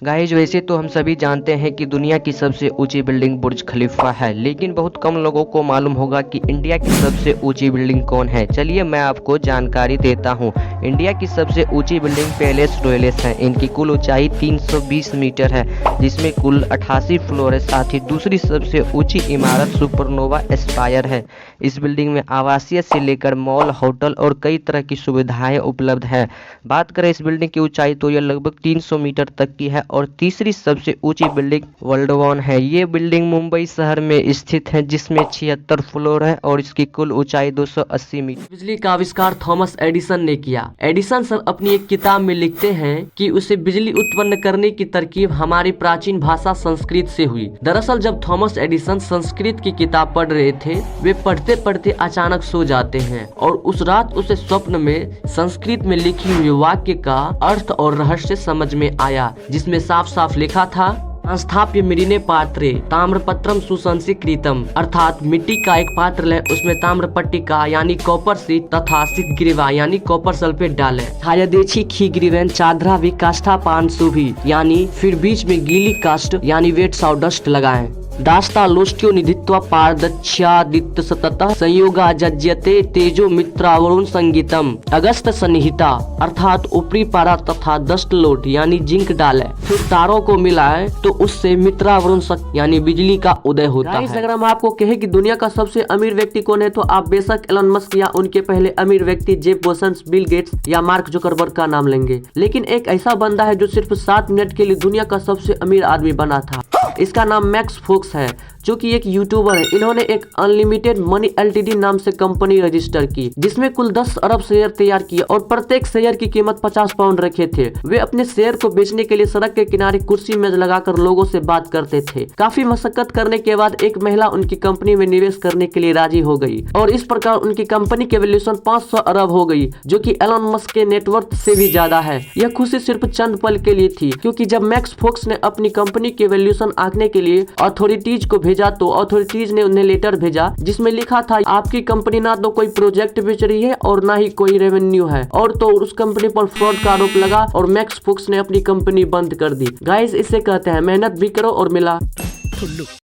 Guys वैसे तो हम सभी जानते हैं कि दुनिया की सबसे ऊंची बिल्डिंग बुर्ज खलीफा है, लेकिन बहुत कम लोगों को मालूम होगा कि इंडिया की सबसे ऊंची बिल्डिंग कौन है। चलिए मैं आपको जानकारी देता हूं। इंडिया की सबसे ऊंची बिल्डिंग पैलेस रॉयल्स है। इनकी कुल ऊंचाई 320 मीटर है, जिसमें कुल 88 फ्लोर है। साथ ही दूसरी सबसे ऊंची इमारत सुपरनोवा एस्पायर है। इस बिल्डिंग में आवासीय से लेकर मॉल, होटल और कई तरह की सुविधाएं उपलब्ध है। बात करें इस बिल्डिंग की ऊंचाई तो यह लगभग 300 मीटर तक की है और तीसरी सबसे ऊंची बिल्डिंग वर्ल्ड वन है। ये बिल्डिंग मुंबई शहर में स्थित है, जिसमें 76 फ्लोर है और इसकी कुल ऊंचाई 280 मीटर। बिजली का आविष्कार थॉमस एडिसन ने किया। एडिसन सर अपनी एक किताब में लिखते हैं कि उसे बिजली उत्पन्न करने की तरकीब हमारी प्राचीन भाषा संस्कृत से हुई। दरअसल जब थॉमस एडिसन संस्कृत की किताब पढ़ रहे थे, वे पढ़ते पढ़ते अचानक सो जाते हैं और उस रात उसे स्वप्न में संस्कृत में लिखी हुई वाक्य का अर्थ और रहस्य समझ में आया, जिसमें साफ साफ लिखा था संस्थाप्य मिरिने पात्रे ताम्रपत्रम सुसंस्कृतम, अर्थात मिट्टी का एक पात्र है, उसमें ताम्रपट्टी का यानी कॉपर सीट तथा ग्रीवा यानी कॉपर सल्फेट डाले। छायादेखी खी ग्रीवेन चादरा भी काष्ठा पान सुभी, यानी फिर बीच में गीली काष्ठ यानी वेट साउडस्ट लगाएं। दास्ता लोष्ट्यो निधित्वा पारदच्छादित्य सततः संयोगा जज्यते तेजो मित्रावरुण संगीतम, अगस्त सन्निहिता, अर्थात ऊपरी पारा तथा दस्ट लोट यानी जिंक डाले, फिर तारों को मिलाए तो उससे मित्रावरुण यानी बिजली का उदय होता है। अगर हम आपको कहे कि दुनिया का सबसे अमीर व्यक्ति कौन है तो आप बेशक एलन मस्क या उनके पहले अमीर व्यक्ति जेफ बेजोस, बिल गेट्स या मार्क जुकरबर्ग का नाम लेंगे, लेकिन एक ऐसा बंदा है जो सिर्फ 7 मिनट के लिए दुनिया का सबसे अमीर आदमी बना था। इसका नाम मैक्स फोक्स है, जो कि एक यूट्यूबर है। इन्होंने एक अनलिमिटेड मनी एलटीडी नाम से कंपनी रजिस्टर की, जिसमें कुल 10 अरब शेयर तैयार किए और प्रत्येक शेयर की कीमत 50 पाउंड रखे थे। वे अपने शेयर को बेचने के लिए सड़क के किनारे कुर्सी मेज लगाकर लोगों से बात करते थे। काफी मशक्कत करने के बाद एक महिला उनकी कंपनी में निवेश करने के लिए राजी हो गई और इस प्रकार उनकी कंपनी की वैल्यूएशन 500 अरब हो गई, जो कि एलन मस्क के नेटवर्थ से भी ज्यादा है। यह खुशी सिर्फ चंद पल के लिए थी, क्योंकि जब मैक्स फोक्स ने अपनी कंपनी की वैल्यूएशन आंकने के लिए अथॉरिटीज को भेजा तो अथॉरिटीज ने उन्हें लेटर भेजा, जिसमें लिखा था आपकी कंपनी ना तो कोई प्रोजेक्ट बेच रही है और ना ही कोई रेवेन्यू है, और तो उस कंपनी पर फ्रॉड का आरोप लगा और मैक्स फोक्स ने अपनी कंपनी बंद कर दी। गाइस, इसे कहते हैं मेहनत भी करो और मिला।